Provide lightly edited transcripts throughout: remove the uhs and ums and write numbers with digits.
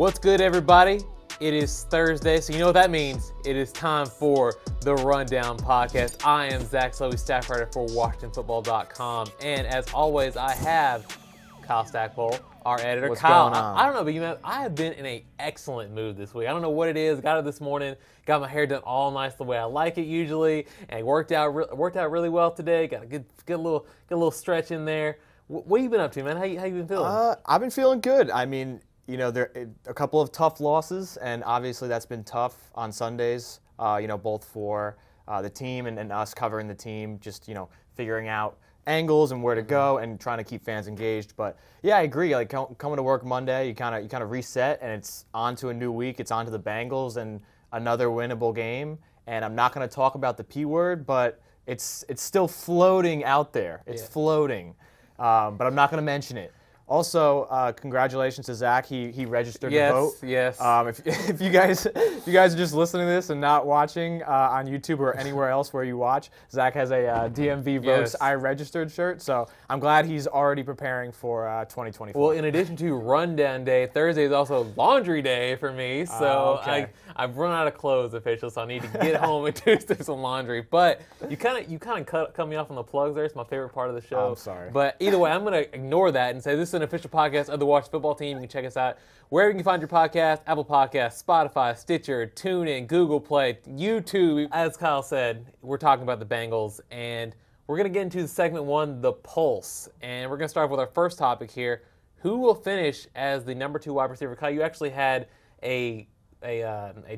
What's good, everybody? It is Thursday, so you know what that means. It is time for the Rundown Podcast. I am Zach Slowey, staff writer for WashingtonFootball.com, and as always, I have Kyle Stackpole, our editor. What's Kyle, going on? I don't know, but I have been in an excellent mood this week. I don't know what it is. Got up this morning, got my hair done all nice the way I like it usually, and it worked out really well today. Got a good little stretch in there. What have you been up to, man? How you been feeling? I've been feeling good. I mean, you know, there a couple of tough losses, and obviously that's been tough on Sundays, both for the team and us covering the team, just, figuring out angles and where to go and trying to keep fans engaged. But, yeah, I agree. Like, coming to work Monday, you kind of reset, and it's on to a new week. It's on to the Bengals and another winnable game. And I'm not going to talk about the P word, but it's still floating out there. It's floating. But I'm not going to mention it. Also, congratulations to Zach. He registered to vote. Yes. If you guys are just listening to this and not watching on YouTube or anywhere else where you watch, Zach has a DMV Votes I Registered shirt. So I'm glad he's already preparing for 2024. Well, in addition to Rundown Day, Thursday is also Laundry Day for me. So okay. I've run out of clothes officially, so I need to get home and do some laundry. But you kind of cut me off on the plugs there. It's my favorite part of the show. I'm sorry. But either way, I'm going to ignore that and say this is an official podcast of the Washington Football Team. You can check us out wherever you can find your podcast: Apple Podcasts, Spotify, Stitcher, TuneIn, Google Play, YouTube. As Kyle said, we're talking about the Bengals, and we're going to get into segment one, the Pulse. And we're going to start with our first topic here. Who will finish as the number 2 wide receiver? Kyle, you actually had a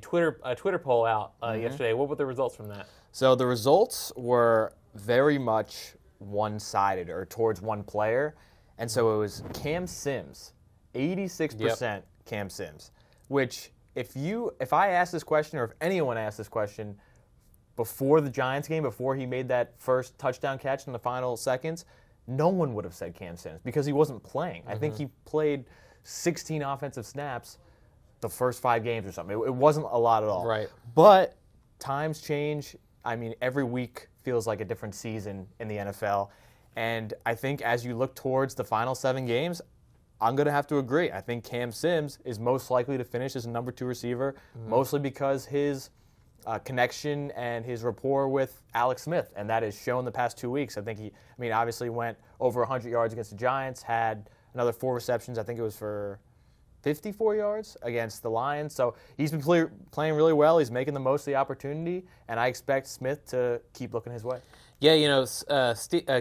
Twitter poll out yesterday. What were the results from that? So the results were very much one-sided or towards one player. And so it was Cam Sims, 86% Cam Sims, which if I asked this question or if anyone asked this question before the Giants game, before he made that first touchdown catch in the final seconds, no one would have said Cam Sims because he wasn't playing. I think he played 16 offensive snaps the first 5 games or something. It wasn't a lot at all. Right. But times change. I mean, every week feels like a different season in the NFL. And I think as you look towards the final 7 games, I'm going to have to agree. I think Cam Sims is most likely to finish as a number 2 receiver, mostly because his connection and his rapport with Alex Smith, and that is shown the past 2 weeks. I think obviously went over 100 yards against the Giants, had another 4 receptions. I think it was for 54 yards against the Lions. So he's been playing really well. He's making the most of the opportunity, and I expect Smith to keep looking his way. Yeah,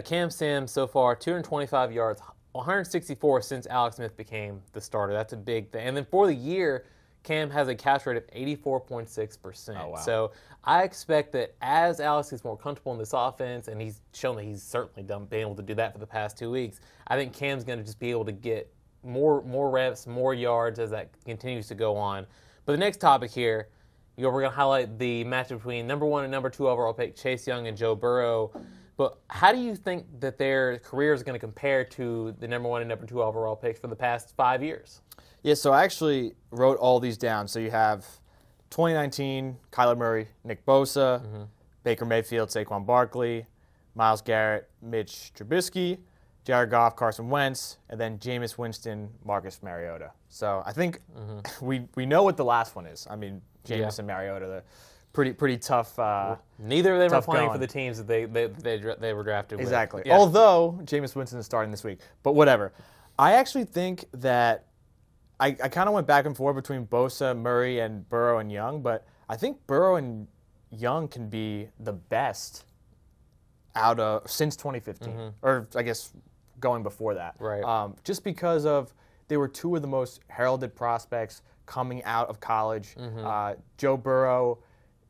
Cam Sims so far, 225 yards, 164 since Alex Smith became the starter. That's a big thing. And then for the year, Cam has a catch rate of 84.6%. Oh, wow. So I expect that as Alex gets more comfortable in this offense, and he's shown that he's certainly been able to do that for the past 2 weeks, I think Cam's going to just be able to get more reps, more yards as that continues to go on. But the next topic here, we're going to highlight the matchup between number 1 and number 2 overall pick Chase Young and Joe Burrow. But how do you think that their careers are going to compare to the number 1 and number 2 overall picks for the past 5 years? Yeah, so I actually wrote all these down. So you have 2019, Kyler Murray, Nick Bosa, Baker Mayfield, Saquon Barkley, Myles Garrett, Mitch Trubisky, Jared Goff, Carson Wentz, and then Jameis Winston, Marcus Mariota. So I think we know what the last one is. I mean, Jameis and Mariota, they're pretty tough. Neither of them are playing going. for the teams that they were drafted with. Exactly. Yeah. Although Jameis Winston is starting this week, but whatever. I actually think that I kind of went back and forth between Bosa, Murray, and Burrow and Young, but I think Burrow and Young can be the best out of since 2015, or I guess going before that. Right. Just because of they were 2 of the most heralded prospects coming out of college. Joe Burrow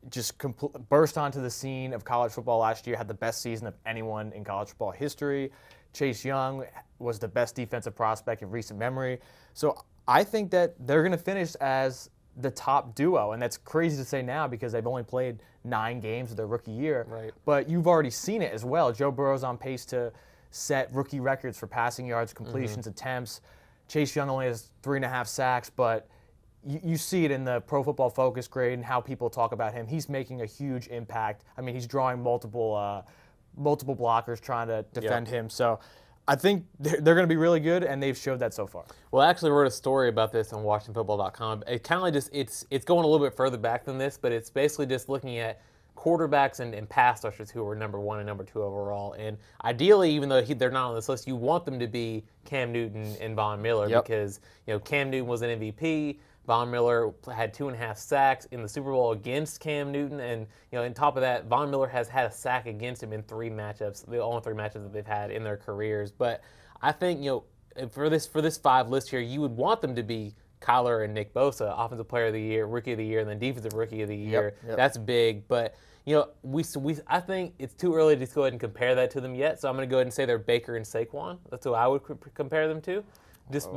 just burst onto the scene of college football last year, had the best season of anyone in college football history. Chase Young was the best defensive prospect in recent memory. So I think that they're going to finish as the top duo, and that's crazy to say now because they've only played 9 games of their rookie year. Right. But you've already seen it as well. Joe Burrow's on pace to set rookie records for passing yards, completions, attempts. Chase Young only has 3.5 sacks, but you see it in the Pro Football Focus grade and how people talk about him. He's making a huge impact. I mean, he's drawing multiple blockers trying to defend him. So I think they're going to be really good, and they've showed that so far. Well, I actually wrote a story about this on WashingtonFootball.com. It kind of just it's going a little bit further back than this, but it's basically just looking at quarterbacks and pass rushers who were number 1 and number 2 overall. And ideally, even though they're not on this list, you want them to be Cam Newton and Von Miller because Cam Newton was an MVP. Von Miller had 2.5 sacks in the Super Bowl against Cam Newton, and on top of that, Von Miller has had a sack against him in 3 matchups, the only 3 matchups that they've had in their careers. But I think for this 5 list here, you would want them to be Kyler and Nick Bosa, Offensive Player of the Year, Rookie of the Year, and then Defensive Rookie of the Year. Yep. That's big, but I think it's too early to just go ahead and compare that to them yet. So I'm going to go ahead and say they're Baker and Saquon. That's who I would compare them to. Just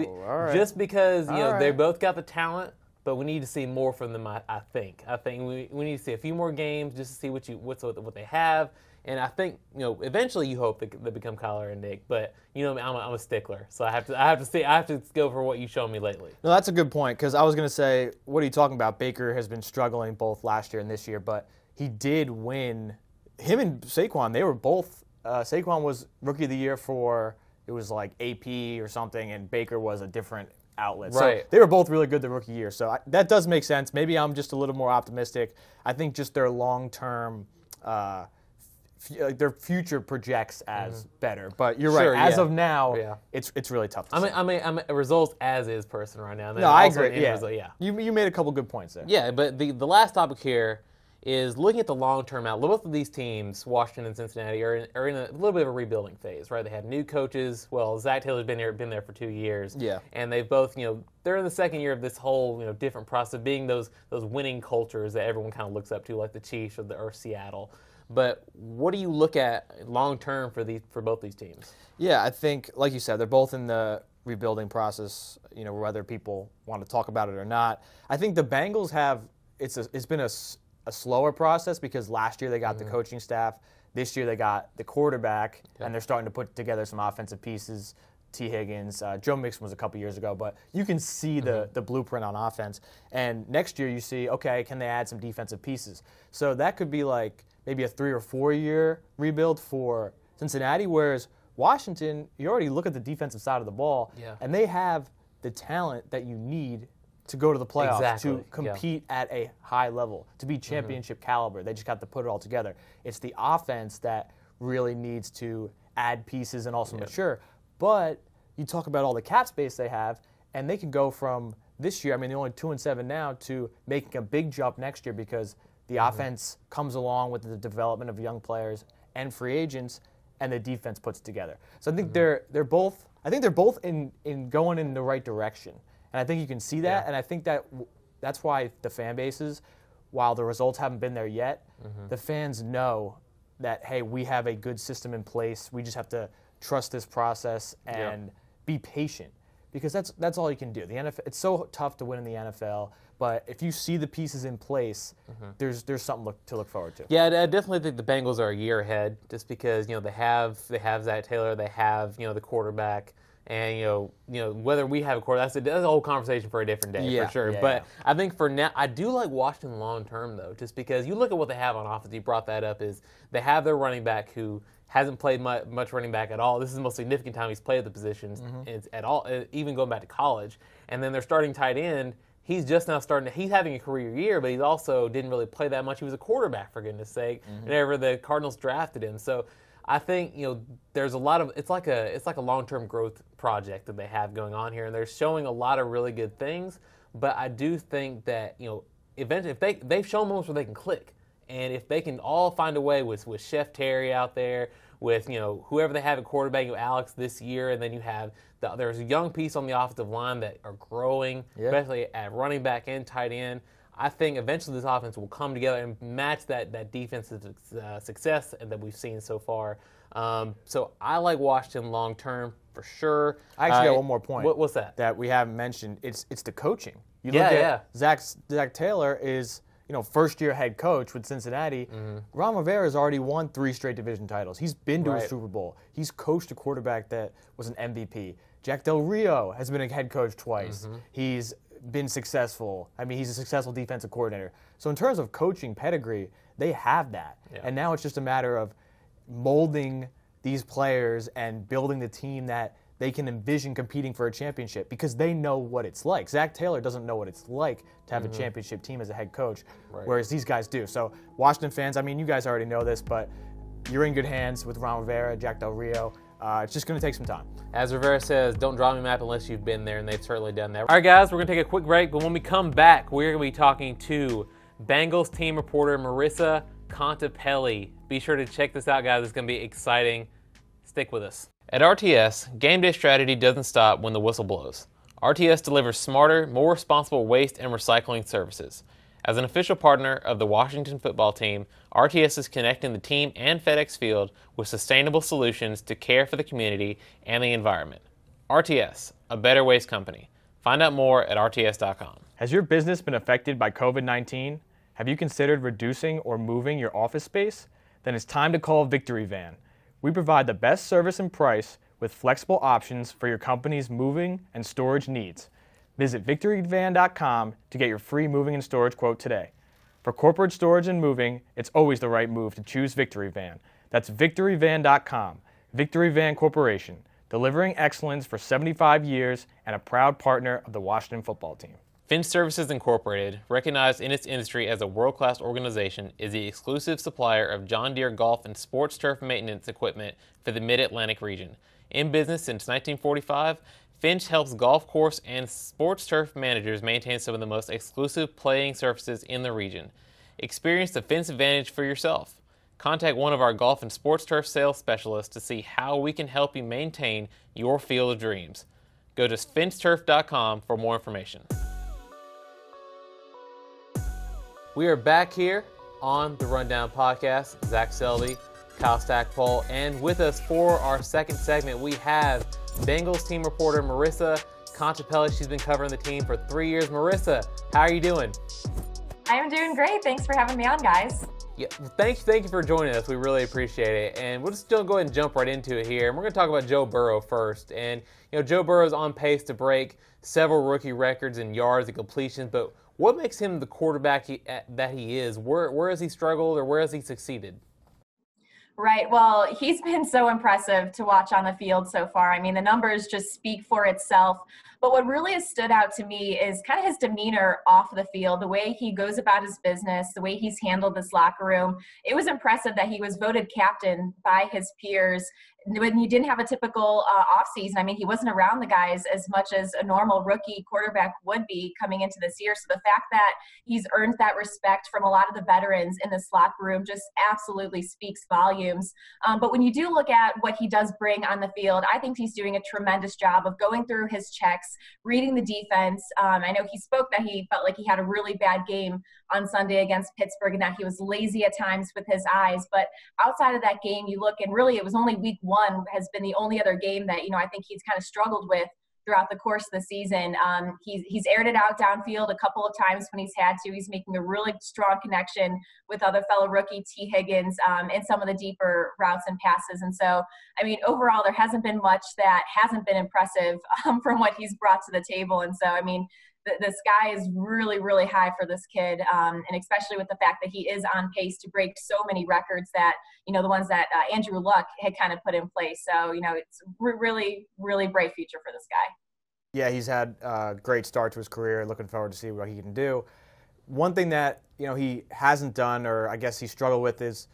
because they both got the talent, but we need to see more from them. I think we need to see a few more games just to see what they have. And I think eventually you hope they become Kyler and Nick. But I'm a stickler, so I have to go for what you showed me lately. No, that's a good point because I was going to say, what are you talking about? Baker has been struggling both last year and this year, but he did win. Him and Saquon, they were both. Saquon was Rookie of the Year for. It was like AP or something, and Baker was a different outlet. Right. So they were both really good the rookie year. So that does make sense. Maybe I'm just a little more optimistic. I think just their long-term, their future projects as better. But you're right. As of now, it's really tough to say. I'm a results as is person right now. No, I agree. You made a couple good points there. Yeah, but the last topic here is looking at the long-term outlook. Both of these teams, Washington and Cincinnati, are in a little bit of a rebuilding phase, right? They have new coaches. Well, Zach Taylor's been there for 2 years. Yeah. And they've both, they're in the second year of this whole, different process of being those winning cultures that everyone kind of looks up to, like the Chiefs or Seattle. But what do you look at long-term for both these teams? Yeah, I think, like you said, they're both in the rebuilding process, whether people want to talk about it or not. I think the Bengals have, it's been a slower process because last year they got the coaching staff. This year they got the quarterback, and they're starting to put together some offensive pieces. T. Higgins, Joe Mixon was a couple years ago, but you can see the blueprint on offense. And next year you see, okay, can they add some defensive pieces? So that could be like maybe a 3 or 4 year rebuild for Cincinnati, whereas Washington, you already look at the defensive side of the ball, and they have the talent that you need to go to the playoffs, to compete at a high level, to be championship caliber. They just got to put it all together. It's the offense that really needs to add pieces and also mature. But you talk about all the cap space they have, and they can go from this year, they're only 2-7 now, to making a big jump next year because the offense comes along with the development of young players and free agents, and the defense puts it together. So I think they're both in going in the right direction. And I think you can see that, and I think that's why the fan bases, while the results haven't been there yet, the fans know that, hey, we have a good system in place. We just have to trust this process and be patient because that's all you can do. The NFL, it's so tough to win in the NFL, but if you see the pieces in place, there's something to look forward to. Yeah, I definitely think the Bengals are a year ahead just because they have Zach Taylor, they have the quarterback. And whether we have a quarterback, that's a whole conversation for a different day for sure. But I think for now, I do like Washington long term though, just because you look at what they have on offense. You brought that up, is they have their running back who hasn't played much running back at all. This is the most significant time he's played at the positions at all, even going back to college. And then their starting tight end, he's just now he's having a career year, but he also didn't really play that much. He was a quarterback, for goodness sake, whenever the Cardinals drafted him. So I think there's a lot of it's like a long-term growth project that they have going on here, and they're showing a lot of really good things. But I do think that eventually, if they've shown moments where they can click, and if they can all find a way with Chef Terry out there, with whoever they have at quarterback, Alex this year, and then you have there's a young piece on the offensive line that are growing, especially at running back and tight end. I think eventually this offense will come together and match that defensive success that we've seen so far. So I like Washington long term for sure. I actually got one more point. What's that? That we haven't mentioned. It's the coaching. You look at Zach Taylor is first year head coach with Cincinnati. Ron Rivera has already won 3 straight division titles. He's been to a Super Bowl. He's coached a quarterback that was an MVP. Jack Del Rio has been a head coach twice. He's been successful. He's a successful defensive coordinator. So in terms of coaching pedigree, they have that. And now it's just a matter of molding these players and building the team that they can envision competing for a championship because they know what it's like. Zach Taylor doesn't know what it's like to have a championship team as a head coach, whereas these guys do. So Washington fans, I mean, you guys already know this, but you're in good hands with Ron Rivera, Jack Del Rio. It's just going to take some time. As Rivera says, don't draw me a map unless you've been there, and they've certainly done that. All right, guys, we're going to take a quick break, but when we come back, we're going to be talking to Bengals team reporter Marissa Contepelli. Be sure to check this out, guys. It's going to be exciting. Stick with us. At RTS, game day strategy doesn't stop when the whistle blows. RTS delivers smarter, more responsible waste and recycling services. As an official partner of the Washington football team, RTS is connecting the team and FedEx Field with sustainable solutions to care for the community and the environment. RTS, a better waste company. Find out more at rts.com. Has your business been affected by COVID-19? Have you considered reducing or moving your office space? Then it's time to call Victory Van. We provide the best service and price with flexible options for your company's moving and storage needs. Visit victoryvan.com to get your free moving and storage quote today. For corporate storage and moving, it's always the right move to choose Victory Van. That's victoryvan.com. Victory Van Corporation, delivering excellence for 75 years and a proud partner of the Washington football team. Finch Services Incorporated, recognized in its industry as a world-class organization, is the exclusive supplier of John Deere golf and sports turf maintenance equipment for the Mid-Atlantic region. In business since 1945, Finch helps golf course and sports turf managers maintain some of the most exclusive playing surfaces in the region. Experience the Finch advantage for yourself. Contact one of our golf and sports turf sales specialists to see how we can help you maintain your field of dreams. Go to finchturf.com for more information. We are back here on the Rundown Podcast. Zach Selby, Kyle Stackpole, and with us for our second segment, we have Bengals team reporter Marissa Contepelli. She's been covering the team for 3 years. Marissa, how are you doing? I am doing great. Thanks for having me on, guys. Yeah, thank you for joining us. We really appreciate it. And we'll just go ahead and jump right into it here. And we're going to talk about Joe Burrow first. And, Joe Burrow is on pace to break several rookie records in yards and completions, but what makes him the quarterback that he is? Where has he struggled or where has he succeeded? Right. Well, he's been so impressive to watch on the field so far. I mean, the numbers just speak for itself. But what really has stood out to me is kind of his demeanor off the field, the way he goes about his business, the way he's handled this locker room. It was impressive that he was voted captain by his peers when he didn't have a typical offseason. I mean, he wasn't around the guys as much as a normal rookie quarterback would be coming into this year. So the fact that he's earned that respect from a lot of the veterans in this locker room just absolutely speaks volumes. But when you do look at what he does bring on the field, I think he's doing a tremendous job of going through his checks, reading the defense. I know he spoke that he felt like he had a really bad game on Sunday against Pittsburgh and that he was lazy at times with his eyes. But outside of that game, you look, and really it was only week one has been the only other game that, I think he's kind of struggled with throughout the course of the season. He's aired it out downfield a couple of times when he's had to. He's making a really strong connection with other fellow rookie T. Higgins in some of the deeper routes and passes. And so, I mean, overall, there hasn't been much that hasn't been impressive from what he's brought to the table. And so, I mean, the sky is really, really high for this kid, and especially with the fact that he is on pace to break so many records that, the ones that Andrew Luck had kind of put in place. So, it's really, really bright future for this guy. Yeah, he's had a great start to his career. Looking forward to see what he can do. One thing that, he hasn't done, or I guess he struggled with, is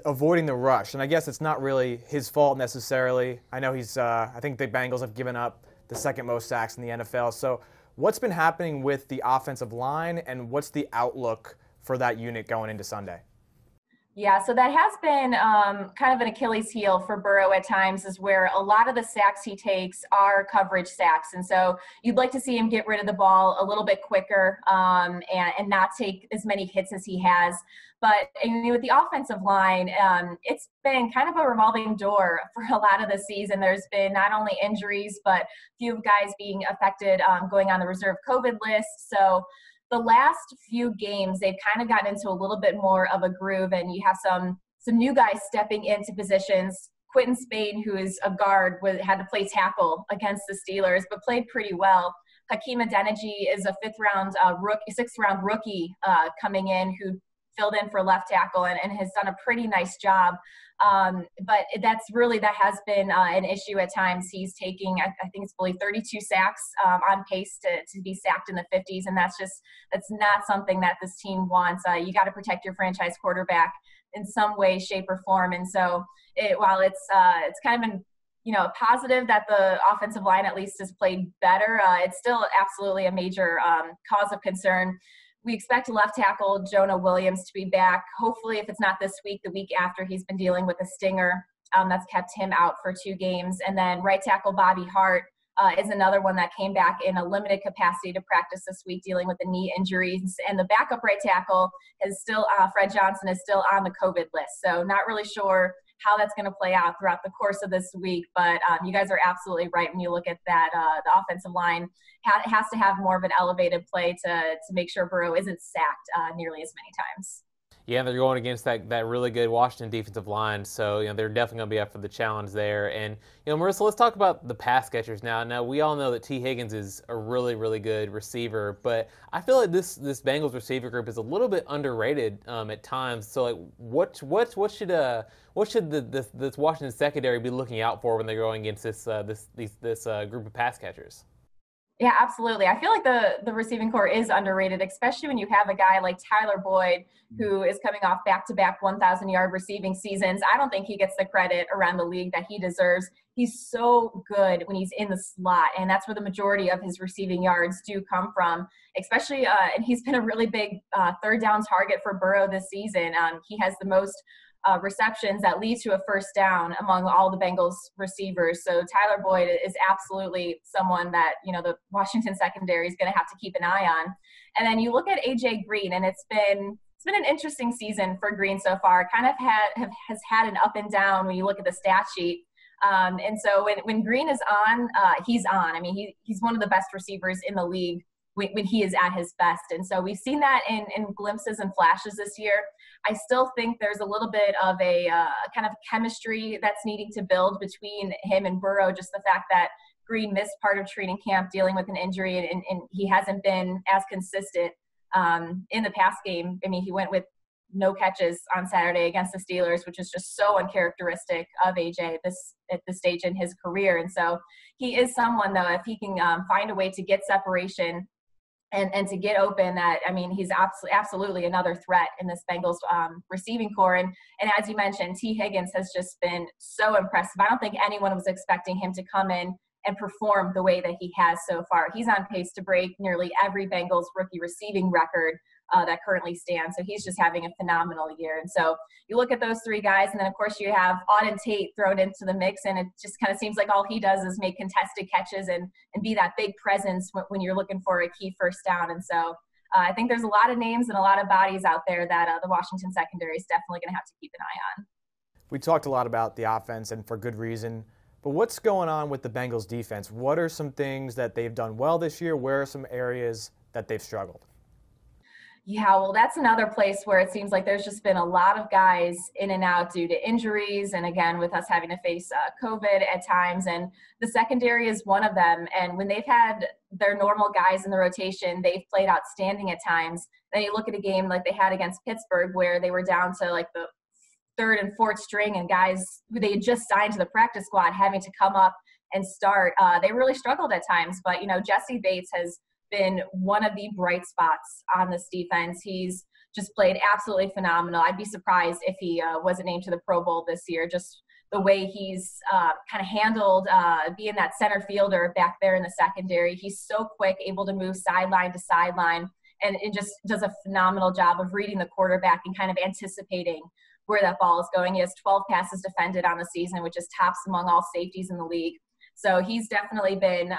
avoiding the rush. And I guess it's not really his fault necessarily. I know I think the Bengals have given up the second most sacks in the NFL. So what's been happening with the offensive line, and what's the outlook for that unit going into Sunday? Yeah, so that has been kind of an Achilles heel for Burrow at times, is where a lot of the sacks he takes are coverage sacks. And so you'd like to see him get rid of the ball a little bit quicker and not take as many hits as he has. But with the offensive line, it's been kind of a revolving door for a lot of the season. There's been not only injuries, but a few guys being affected going on the reserve COVID list. So the last few games, they've kind of gotten into a little bit more of a groove, and you have some new guys stepping into positions. Quentin Spain, who is a guard, had to play tackle against the Steelers, but played pretty well. Hakeem Adeniji is a sixth round rookie coming in, who filled in for left tackle and has done a pretty nice job. But that has been an issue at times. He's taking, I think it's believe 32 sacks, on pace to be sacked in the 50s. And that's not something that this team wants. You got to protect your franchise quarterback in some way, shape, or form. And so while it's kind of been, positive that the offensive line at least has played better, it's still absolutely a major cause of concern. We expect left tackle Jonah Williams to be back. Hopefully, if it's not this week, the week after. He's been dealing with a stinger that's kept him out for 2 games. And then right tackle Bobby Hart is another one that came back in a limited capacity to practice this week, dealing with the knee injuries. And the backup right tackle is still, Fred Johnson is still on the COVID list. So not really sure how that's going to play out throughout the course of this week. But you guys are absolutely right when you look at that. The offensive line has to have more of an elevated play to make sure Burrow isn't sacked nearly as many times. Yeah, they're going against that really good Washington defensive line, so they're definitely going to be up for the challenge there. And Marissa, let's talk about the pass catchers now. Now we all know that T. Higgins is a really, really good receiver, but I feel like this Bengals receiver group is a little bit underrated at times. So like, what should this Washington secondary be looking out for when they're going against this group of pass catchers? Yeah, absolutely. I feel like the receiving core is underrated, especially when you have a guy like Tyler Boyd, who is coming off back-to-back 1,000-yard receiving seasons. I don't think he gets the credit around the league that he deserves. He's so good when he's in the slot, and that's where the majority of his receiving yards do come from, especially and he's been a really big third down target for Burrow this season. He has the most receptions that lead to a first down among all the Bengals receivers. So Tyler Boyd is absolutely someone that, the Washington secondary is going to have to keep an eye on. And then you look at AJ Green, and it's been an interesting season for Green so far. Kind of has had an up and down when you look at the stat sheet. And so when Green is on, he's on. I mean, he's one of the best receivers in the league when he is at his best. And so we've seen that in glimpses and flashes this year. I still think there's a little bit of a kind of chemistry that's needing to build between him and Burrow, just the fact that Green missed part of training camp dealing with an injury, and he hasn't been as consistent in the pass game. I mean, he went with no catches on Saturday against the Steelers, which is just so uncharacteristic of AJ at this stage in his career. And so he is someone, though, if he can find a way to get separation and to get open, that, I mean, he's absolutely another threat in this Bengals receiving core. And as you mentioned, T. Higgins has just been so impressive. I don't think anyone was expecting him to come in and perform the way that he has so far. He's on pace to break nearly every Bengals rookie receiving record that currently stands. So he's just having a phenomenal year. And so you look at those 3 guys, and then, of course, you have Auden Tate thrown into the mix, and it just kind of seems like all he does is make contested catches and be that big presence when you're looking for a key first down. And so I think there's a lot of names and a lot of bodies out there that the Washington secondary is definitely going to have to keep an eye on. We talked a lot about the offense, and for good reason. But what's going on with the Bengals defense? What are some things that they've done well this year? Where are some areas that they've struggled? Yeah, well, that's another place where it seems like there's just been a lot of guys in and out due to injuries. And again, with us having to face COVID at times, and the secondary is one of them. And when they've had their normal guys in the rotation, they've played outstanding at times. Then you look at a game like they had against Pittsburgh, where they were down to like the 3rd and 4th string, and guys who they had just signed to the practice squad having to come up and start. They really struggled at times. But, Jesse Bates has been one of the bright spots on this defense. He's just played absolutely phenomenal. I'd be surprised if he wasn't named to the Pro Bowl this year. Just the way he's kind of handled being that center fielder back there in the secondary. He's so quick, able to move sideline to sideline, and it just does a phenomenal job of reading the quarterback and kind of anticipating where that ball is going. He has 12 passes defended on the season, which is tops among all safeties in the league. So he's definitely been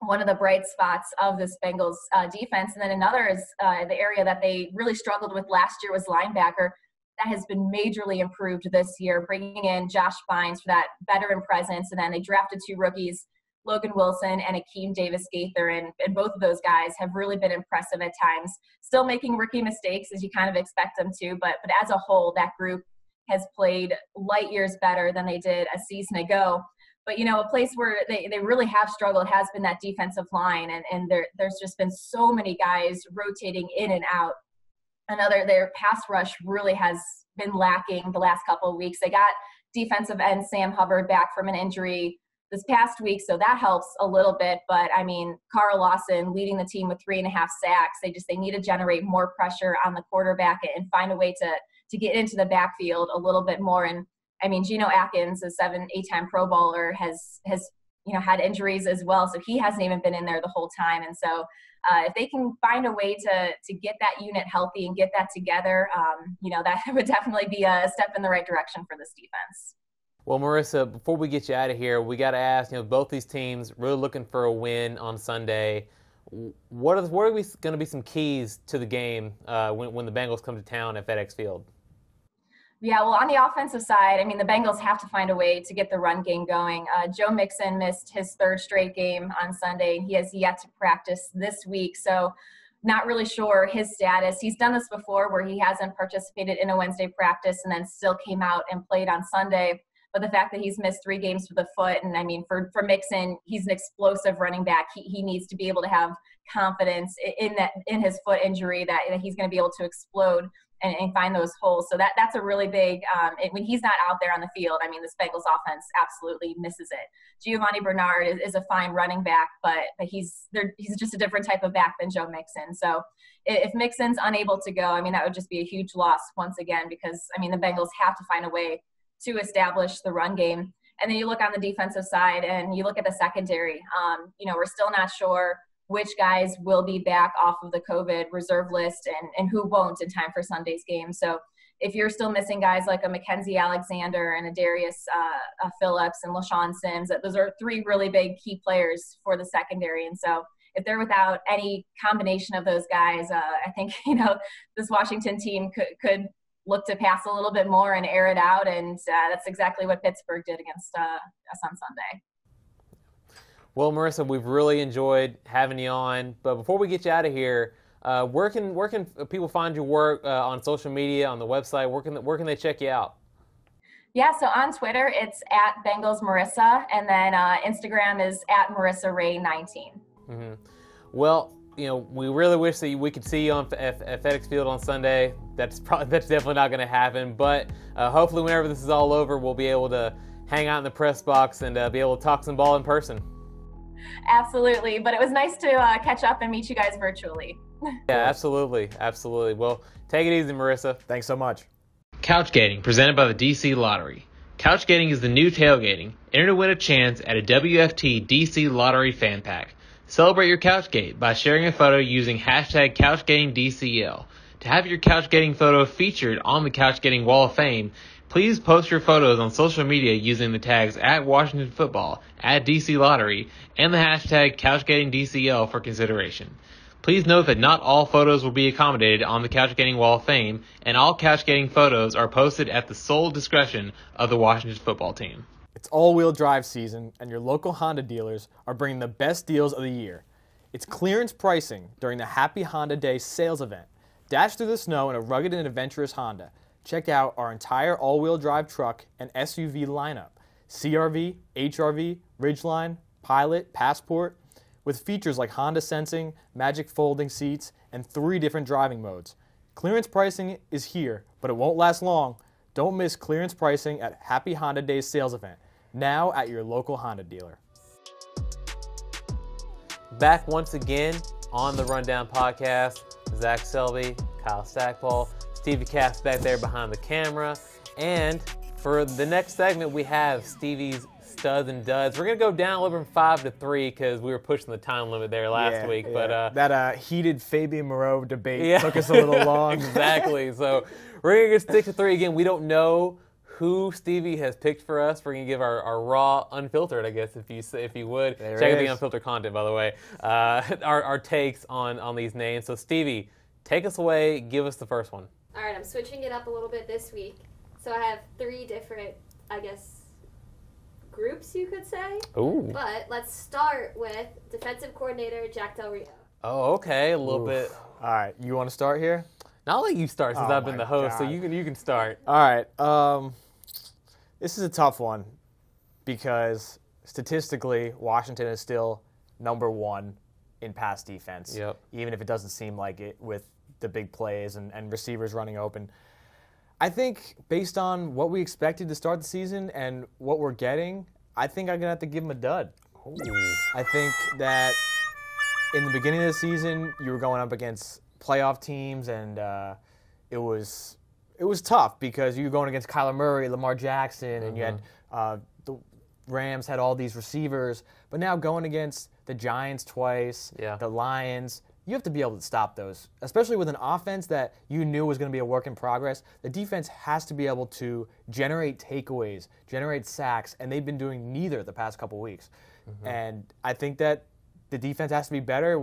one of the bright spots of this Bengals defense. And then another is the area that they really struggled with last year was linebacker. That has been majorly improved this year, bringing in Josh Bynes for that veteran presence. And then they drafted 2 rookies, Logan Wilson and Akeem Davis-Gaither, and both of those guys have really been impressive at times. Still making rookie mistakes, as you kind of expect them to, but as a whole, that group has played light years better than they did a season ago. But, a place where they really have struggled has been that defensive line, and there's just been so many guys rotating in and out their pass rush really has been lacking the last couple of weeks. They got defensive end Sam Hubbard back from an injury this past week, so that helps a little bit. But I mean, Carl Lawson leading the team with 3.5 sacks. They need to generate more pressure on the quarterback and find a way to get into the backfield a little bit more. And I mean, Geno Atkins, a 7-8-time Pro Bowler, has had injuries as well, so he hasn't even been in there the whole time. And so if they can find a way to get that unit healthy and get that together, that would definitely be a step in the right direction for this defense. Well, Marissa, before we get you out of here, we got to ask, both these teams really looking for a win on Sunday. What are going to be some keys to the game when the Bengals come to town at FedEx Field? Yeah, well, on the offensive side, I mean, the Bengals have to find a way to get the run game going. Joe Mixon missed his 3rd straight game on Sunday, and he has yet to practice this week. So not really sure his status. He's done this before where he hasn't participated in a Wednesday practice and then still came out and played on Sunday. But the fact that he's missed 3 games with the foot, and I mean, for Mixon, he's an explosive running back. He needs to be able to have confidence in his foot injury that he's going to be able to explode and find those holes. So that's a really big when he's not out there on the field. I mean, this Bengals offense absolutely misses it. Giovanni Bernard is a fine running back, but he's just a different type of back than Joe Mixon. So if Mixon's unable to go, I mean, that would just be a huge loss once again, because I mean, the Bengals have to find a way to establish the run game. And then you look on the defensive side and you look at the secondary. We're still not sure which guys will be back off of the COVID reserve list and who won't in time for Sunday's game. So if you're still missing guys like a Mackenzie Alexander and a Darius Phillips and LaShawn Sims, those are 3 really big key players for the secondary. And so if they're without any combination of those guys, I think, this Washington team could look to pass a little bit more and air it out, and that's exactly what Pittsburgh did against us on Sunday. Well, Marissa, we've really enjoyed having you on. But before we get you out of here, where can people find your work on social media, on the website? Where can they check you out? Yeah, so on Twitter, it's at Bengals Marissa, and then Instagram is at Marissa Ray 19. Mm-hmm. Well, we really wish that we could see you at FedEx Field on Sunday. That's definitely not going to happen. But hopefully, whenever this is all over, we'll be able to hang out in the press box and be able to talk some ball in person. Absolutely. But it was nice to catch up and meet you guys virtually. Yeah, absolutely. Well, take it easy, Marissa. Thanks so much. Couchgating, presented by the DC Lottery. Couchgating is the new tailgating. Enter to win a chance at a WFT DC Lottery fan pack. Celebrate your Couchgate by sharing a photo using hashtag CouchgatingDCL. To have your Couchgating photo featured on the Couchgating Wall of Fame, please post your photos on social media using the tags at Washington Football, at DC Lottery, and the hashtag CouchgatingDCL for consideration. Please note that not all photos will be accommodated on the Couchgating Wall of Fame, and all Couchgating photos are posted at the sole discretion of the Washington Football Team. It's all-wheel drive season, and your local Honda dealers are bringing the best deals of the year. It's clearance pricing during the Happy Honda Day sales event. Dash through the snow in a rugged and adventurous Honda. Check out our entire all-wheel drive truck and SUV lineup. CR-V, HR-V, Ridgeline, Pilot, Passport, with features like Honda Sensing, Magic Folding Seats, and 3 different driving modes. Clearance pricing is here, but it won't last long. Don't miss clearance pricing at Happy Honda Day sales event, now at your local Honda dealer. Back once again on the Rundown Podcast, Zach Selby, Kyle Stackpole, Stevie Cass back there behind the camera. And for the next segment, we have Stevie's Studs and Duds. We're going to go down a little from 5 to 3 because we were pushing the time limit there last week. Yeah. But that heated Fabian Moreau debate took us a little long. Exactly. So we're going to stick to 3 again. We don't know who Stevie has picked for us. We're going to give our raw, unfiltered, I guess, if you would. There Check out is. the unfiltered content, by the way. Our takes on these names. So Stevie, take us away. Give us the first one. All right, I'm switching it up a little bit this week. So I have 3 different, I guess, groups, you could say. Ooh. But let's start with defensive coordinator Jack Del Rio. Oh, okay. A little bit. All right, you want to start here? I'll let you start since Oh I've been my the host, so God. you can start. All right. This is a tough one because statistically, Washington is still number 1 in pass defense. Yep. Even if it doesn't seem like it with the big plays and receivers running open. I think based on what we expected to start the season and what we're getting, I think I'm going to have to give him a dud. Ooh. I think that in the beginning of the season, you were going up against playoff teams, and it was tough because you were going against Kyler Murray, Lamar Jackson, and you had the Rams had all these receivers. But now going against the Giants twice, the Lions, you have to be able to stop those, especially with an offense that you knew was going to be a work in progress. The defense has to be able to generate takeaways, generate sacks, and they've been doing neither the past couple weeks. And I think that the defense has to be better,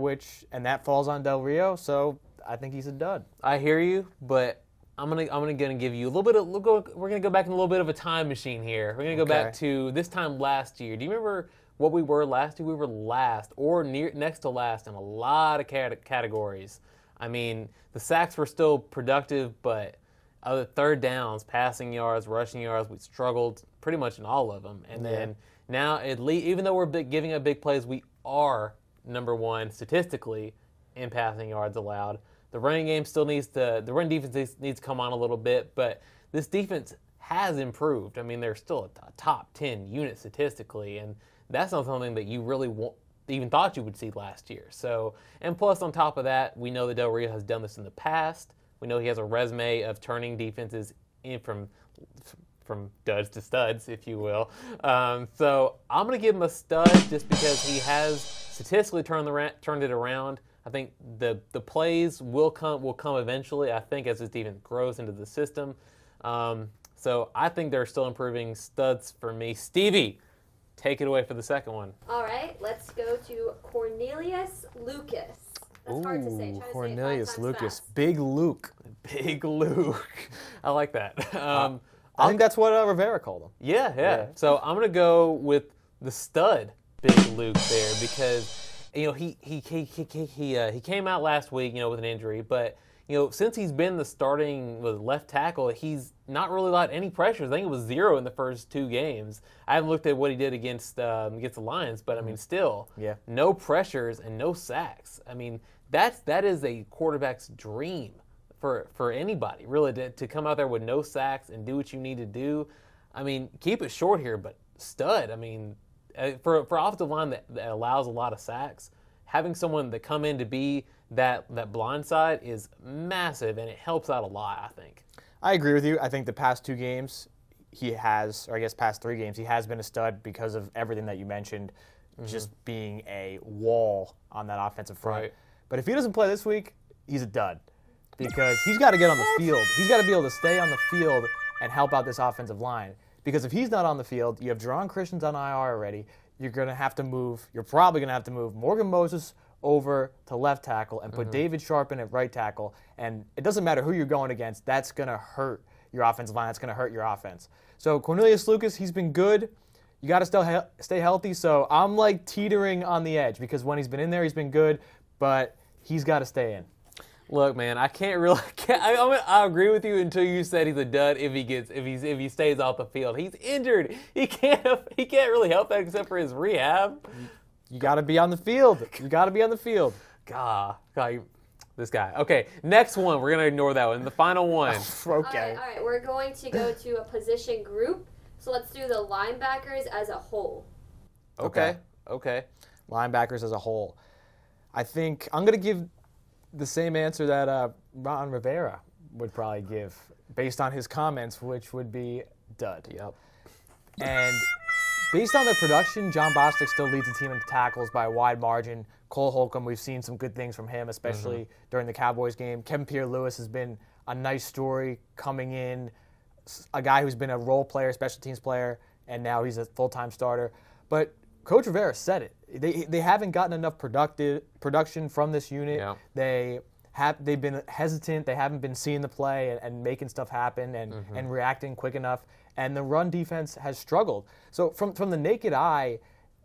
and that falls on Del Rio, so I think he's a dud. I hear you, but I'm gonna give you a little bit of. We're gonna go back in a little bit of a time machine here. We're gonna go back to this time last year. Do you remember what we were last year? We were last or next to last in a lot of categories. I mean, the sacks were still productive, but other third downs, passing yards, rushing yards, we struggled pretty much in all of them. And then now, even though we're giving up big plays, we are number one statistically in passing yards allowed. The running game still the run defense needs to come on a little bit, but this defense has improved. I mean, they're still a top 10 unit statistically, and that's not something that you really even thought you would see last year. So, and plus on top of that, we know that Del Rio has done this in the past. We know he has a resume of turning defenses in from duds to studs, if you will. So I'm going to give him a stud just because he has statistically turned it around. I think the plays will come eventually, I think, as this defense grows into the system. So I think they're still improving. Studs for me. Stevie, take it away for the second one. All right, let's go to Cornelius Lucas. That's hard to say. Cornelius Lucas. Big Luke. Big Luke. I like that. I think that's what Rivera called him. Yeah. So I'm going to go with the stud Big Luke there because he came out last week, with an injury, but since he's been the starting left tackle, he's not really allowed any pressures. I think it was 0 in the first 2 games. I haven't looked at what he did against the Lions, but I mean, still, no pressures and no sacks. I mean, that is a quarterback's dream for anybody, really, to come out there with no sacks and do what you need to do. I mean, keep it short here, but stud. I mean, for offensive line that allows a lot of sacks, having someone that come in to be that blind side is massive, and it helps out a lot, I think. I agree with you. I think the past 2 games he has, or I guess past 3 games, he has been a stud because of everything that you mentioned, just being a wall on that offensive front. Right. But if he doesn't play this week, he's a dud because he's got to get on the field. He's got to be able to stay on the field and help out this offensive line. Because if he's not on the field, you have Jerron Christians on IR already. You're probably going to have to move Morgan Moses over to left tackle and put David Sharp in at right tackle. And it doesn't matter who you're going against. That's going to hurt your offensive line. That's going to hurt your offense. So Cornelius Lucas, he's been good. You got to still stay healthy. So I'm like teetering on the edge because when he's been in there, he's been good, but he's got to stay in. Look, man, I agree with you until you said he's a dud if he stays off the field. He's injured. He can't really help that except for his rehab. You got to be on the field. You got to be on the field. God, this guy. Okay, next one. We're gonna ignore that one. The final one. Okay. All right. We're going to go to a position group. So let's do the linebackers as a whole. Okay. Linebackers as a whole. I think I'm gonna give the same answer that Ron Rivera would probably give based on his comments, which would be dud. Yep. And based on their production, John Bostic still leads the team in tackles by a wide margin. Cole Holcomb, we've seen some good things from him, especially during the Cowboys game. Kevin Pierre-Louis has been a nice story coming in, a guy who's been a role player, special teams player, and now he's a full-time starter. But Coach Rivera said it. They haven't gotten enough production from this unit. Yeah. They've been hesitant. They haven't been seeing the play and making stuff happen and reacting quick enough. And the run defense has struggled. So from the naked eye,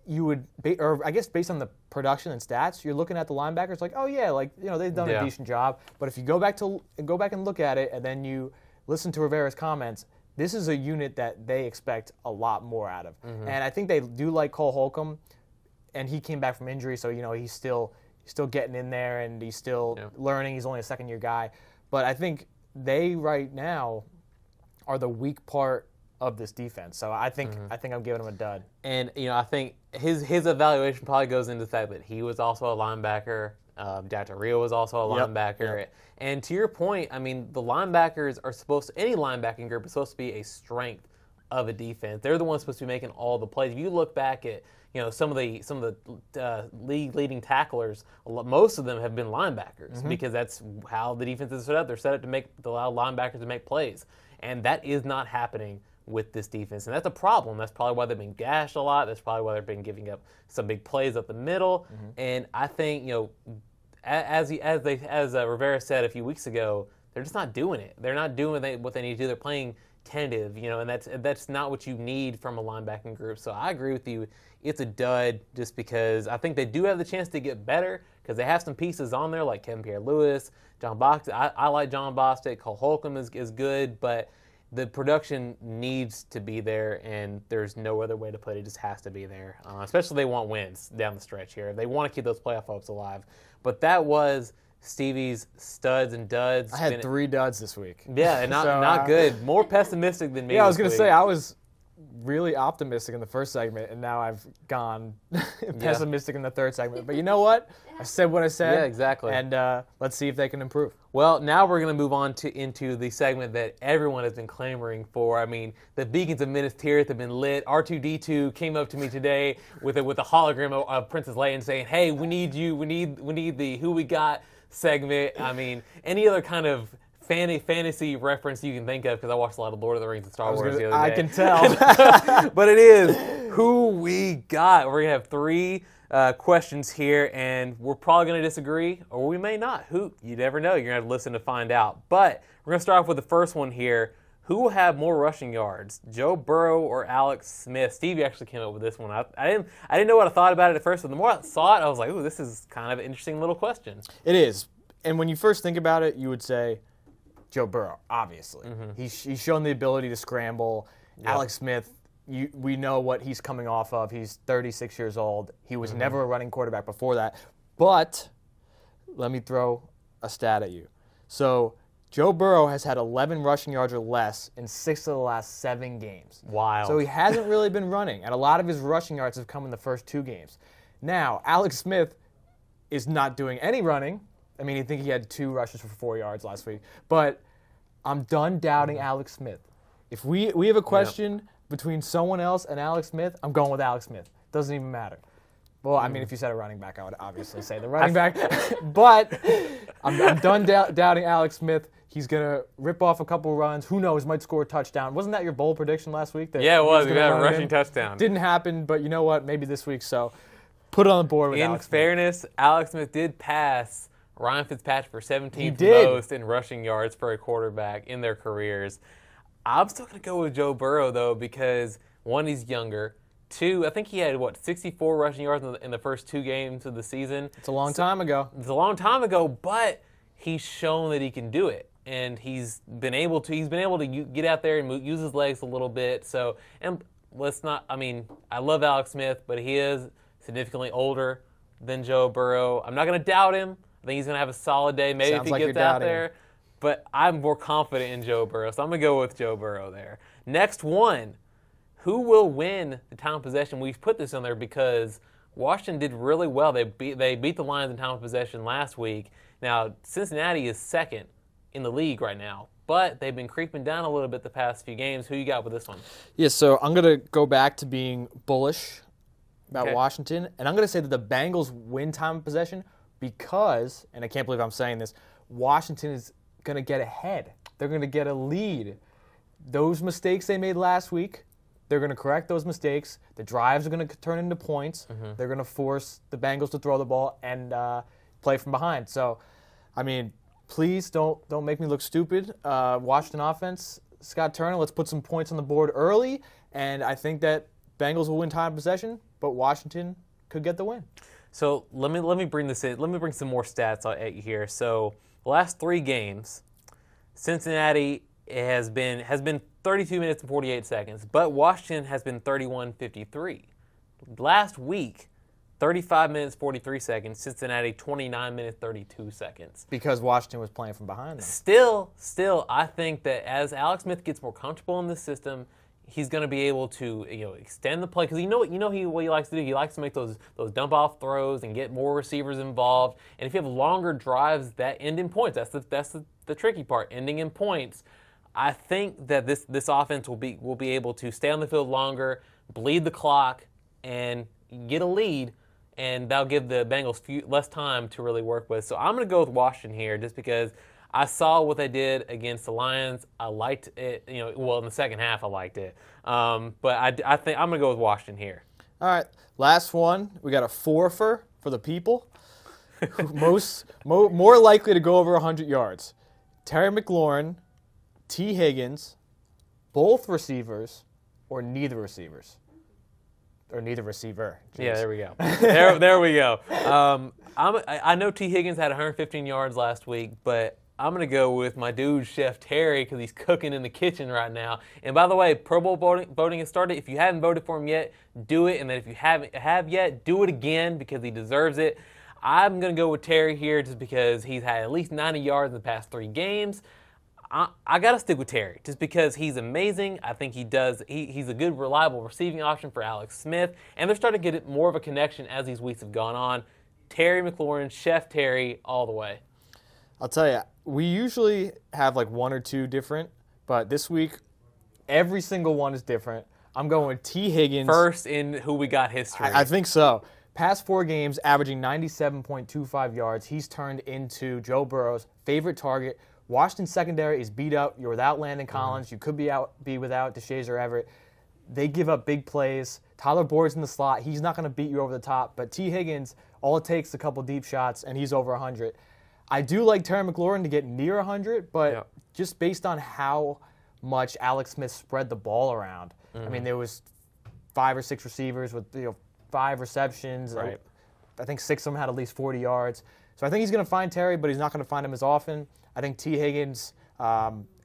you would, or I guess based on the production and stats, you're looking at the linebackers like, oh yeah, they've done a decent job. But if you go back and look at it, and then you listen to Rivera's comments, this is a unit that they expect a lot more out of. And I think they do like Cole Holcomb, and he came back from injury, so he's still still getting in there and he's still learning. He's only a second-year guy. But I think they right now are the weak part of this defense. So I think I'm giving him a dud. And, I think his evaluation probably goes into the fact that he was also a linebacker. Dr. Rio was also a linebacker. Yep. And to your point, I memean, the linebackers are any linebacking group is supposed to be a strength of a defense. They're the ones supposed to be making all the plays. If you look back at, some of the league leading tacklers, most of them have been linebackers because that's how the defense is set up. They're set up to allow linebackers to make plays. And that is not happening with this defense, and that's a problem. That's probably why they've been gashed a lot. That's probably why they've been giving up some big plays up the middle. And I think, as Rivera said a few weeks ago, they're just not doing it. They're not doing what they need to do. They're playing tentative, and that's not what you need from a linebacking group. So I agree with you. It's a dud just because I think they do have the chance to get better because they have some pieces on there like Kevin Pierre-Louis, John Bostic. I like John Bostic. Cole Holcomb is good, but the production needs to be there, and there's no other way to put it. It just has to be there, especially if they want wins down the stretch here. They want to keep those playoff hopes alive. But that was Stevie's studs and duds. I had 3 duds this week. Yeah, not good. More pessimistic than me. Yeah, I was going to say, I was really optimistic in the first segment, and now I've gone pessimistic in the third segment. But you know what? I said what I said. Yeah, exactly. And let's see if they can improve. Well, now we're going to move on into the segment that everyone has been clamoring for. I mean, the beacons of Minas Tirith have been lit. R2-D2 came up to me today with a hologram of Princess Leia and saying, "Hey, we need you. We need the Who We Got segment." I mean, any other kind of fantasy reference you can think of, because I watched a lot of Lord of the Rings and Star Wars the other day. I can tell. But it is Who We Got. We're going to have 3 questions here, and we're probably going to disagree, or we may not. You never know. You're going to have to listen to find out. But we're going to start off with the first one here. Who will have more rushing yards, Joe Burrow or Alex Smith? Stevie actually came up with this one. I didn't know what I thought about it at first, but the more I saw it, I was like, ooh, this is kind of an interesting little question. It is. And when you first think about it, you would say Joe Burrow, obviously. He's shown the ability to scramble. Yep. Alex Smith, we know what he's coming off of. He's 36 years old. He was never a running quarterback before that. But let me throw a stat at you. So Joe Burrow has had 11 rushing yards or less in 6 of the last 7 games. Wow. So he hasn't really been running, and a lot of his rushing yards have come in the first 2 games. Now, Alex Smith is not doing any running. I mean, I think he had 2 rushes for 4 yards last week. But I'm done doubting Alex Smith. If we have a question between someone else and Alex Smith, I'm going with Alex Smith. Doesn't even matter. Well, I mean, if you said a running back, I would obviously say the running back. But I'm done doubting Alex Smith. He's going to rip off a couple runs. Who knows? Might score a touchdown. Wasn't that your bold prediction last week? Yeah, it was. We got a rushing touchdown. Didn't happen, but you know what? Maybe this week. So put it on the board with Alex Smith. In fairness, Alex Smith did pass Ryan Fitzpatrick for 17th most in rushing yards for a quarterback in their careers. I'm still going to go with Joe Burrow, though, because, 1, he's younger. 2, I think he had, 64 rushing yards in the first 2 games of the season. It's a long time ago. It's a long time ago, but he's shown that he can do it. And he's been able to get out there and use his legs a little bit. So, and I love Alex Smith, but he is significantly older than Joe Burrow. I'm not going to doubt him. I think he's going to have a solid day, maybe if he gets out there. But I'm more confident in Joe Burrow, so I'm going to go with Joe Burrow there. Next one, who will win the time of possession? We've put this in there because Washington did really well. They beat the Lions in time of possession last week. Now, Cincinnati is second in the league right now, but they've been creeping down a little bit the past few games. Who you got with this one? Yeah, so I'm going to go back to being bullish about Washington, and I'm going to say that the Bengals win time of possession because, and I can't believe I'm saying this, Washington is going to get ahead. They're going to get a lead. Those mistakes they made last week, they're going to correct those mistakes. The drives are going to turn into points. They're going to force the Bengals to throw the ball and play from behind. So, I mean, please don't make me look stupid. Washington offense, Scott Turner, let's put some points on the board early, and I think that Bengals will win time of possession, but Washington could get the win. So let me bring this in. Let me bring some more stats at you here. So the last 3 games, Cincinnati has been 32 minutes and 48 seconds, but Washington has been 31-53. Last week, 35 minutes, 43 seconds. Cincinnati, 29 minutes, 32 seconds. Because Washington was playing from behind them. Still, I think that as Alex Smith gets more comfortable in this system, he's going to be able to extend the play, because what he likes to do. He likes to make those dump off throws and get more receivers involved. And if you have longer drives that end in points, that's the tricky part, ending in points. I think that this offense will be able to stay on the field longer, bleed the clock, and get a lead, and that'll give the Bengals less time to really work with. So I'm going to go with Washington here, just because I saw what they did against the Lions. I liked it. In the second half I liked it. But I think I'm going to go with Washington here. All right, last one. We got a fourfer for the people. More likely to go over 100 yards. Terry McLaurin, T. Higgins, both receivers, or neither receivers. Or neither receiver. Jeez. Yeah, there we go. there we go. I know T. Higgins had 115 yards last week, but I'm going to go with my dude, Chef Terry, because he's cooking in the kitchen right now. And by the way, Pro Bowl voting has started. If you haven't voted for him yet, do it. And then if you have yet, do it again, because he deserves it. I'm going to go with Terry here just because he's had at least 90 yards in the past 3 games. I got to stick with Terry just because he's amazing. I think he's a good, reliable receiving option for Alex Smith. And they're starting to get more of a connection as these weeks have gone on. Terry McLaurin, Chef Terry, all the way. I'll tell you, we usually have like 1 or 2 different, but this week, every single one is different. I'm going with T. Higgins. First in who we got history. I think so. Past 4 games, averaging 97.25 yards. He's turned into Joe Burrow's favorite target. Washington secondary is beat up. You're without Landon Collins. You could be without DeShazier Everett. They give up big plays. Tyler Boyd's in the slot. He's not going to beat you over the top. But T. Higgins, all it takes is a couple deep shots, and he's over 100. I do like Terry McLaurin to get near 100, but just based on how much Alex Smith spread the ball around. I mean, there was 5 or 6 receivers with 5 receptions. Right. I think 6 of them had at least 40 yards. So I think he's going to find Terry, but he's not going to find him as often. I think T. Higgins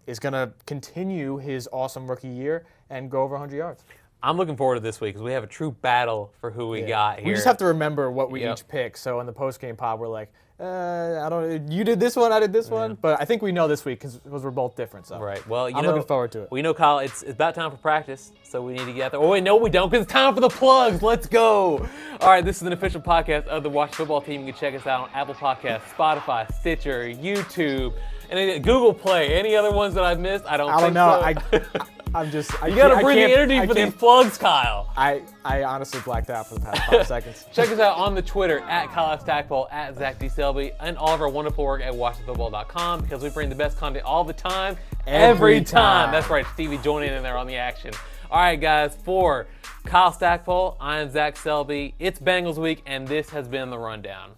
is going to continue his awesome rookie year and go over 100 yards. I'm looking forward to this week because we have a true battle for who we got here. We just have to remember what we each pick. So in the post-game pod, we're like, you did this one, I did this one. But I think we know this week because we're both different. So right. Well, I'm looking forward to it. We know, Kyle, it's about time for practice, so we need to get out there. Oh, wait, no, we don't, because it's time for the plugs. Let's go. All right, this is an official podcast of the Washington Football Team. You can check us out on Apple Podcasts, Spotify, Stitcher, YouTube, and Google Play. Any other ones that I've missed? I don't know. I'm just. You got to bring the energy for these plugs, Kyle. I honestly blacked out for the past 5 seconds. Check us out on the Twitter at Kyle Stackpole, at Zach D. Selby, and all of our wonderful work at WashingtonFootball.com because we bring the best content all the time, every time. That's right, Stevie joining in there on the action. All right, guys, for Kyle Stackpole, I am Zach Selby. It's Bengals week, and this has been The Rundown.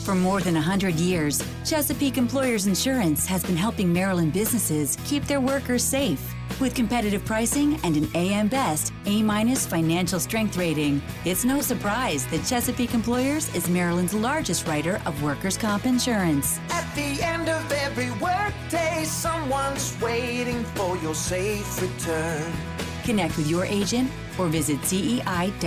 For more than 100 years, Chesapeake Employers Insurance has been helping Maryland businesses keep their workers safe. With competitive pricing and an AM Best A- financial strength rating, it's no surprise that Chesapeake Employers is Maryland's largest writer of workers' comp insurance. At the end of every workday, someone's waiting for your safe return. Connect with your agent or visit CEIWC.com.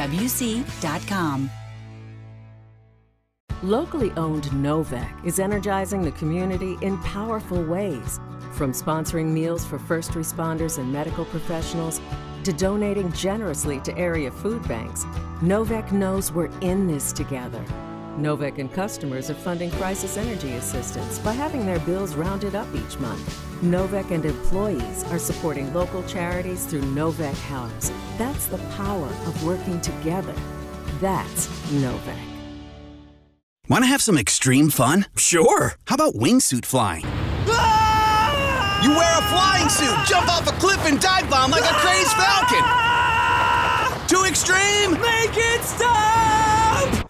Locally owned Novak is energizing the community in powerful ways. From sponsoring meals for first responders and medical professionals to donating generously to area food banks, Novak knows we're in this together. Novak and customers are funding crisis energy assistance by having their bills rounded up each month. Novak and employees are supporting local charities through Novak Helps. That's the power of working together. That's Novak. Want to have some extreme fun? Sure. How about wingsuit flying? Ah! You wear a flying suit, jump off a cliff, and dive bomb like a crazed falcon. Ah! Too extreme? Make it stop!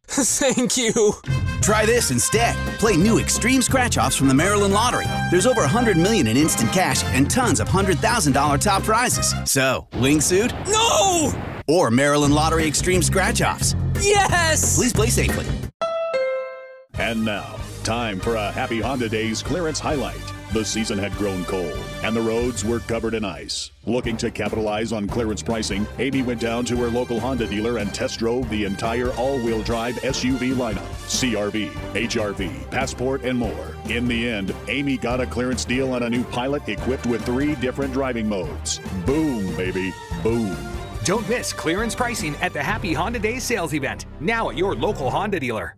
Thank you. Try this instead. Play new Extreme Scratch-Offs from the Maryland Lottery. There's over $100 million in instant cash and tons of $100,000 top prizes. So, wingsuit? No! Or Maryland Lottery Extreme Scratch-Offs. Yes! Please play safely. And now, time for a Happy Honda Days clearance highlight. The season had grown cold, and the roads were covered in ice. Looking to capitalize on clearance pricing, Amy went down to her local Honda dealer and test drove the entire all-wheel drive SUV lineup. CR-V, HR-V, Passport, and more. In the end, Amy got a clearance deal on a new Pilot equipped with 3 different driving modes. Boom, baby, boom. Don't miss clearance pricing at the Happy Honda Days sales event, now at your local Honda dealer.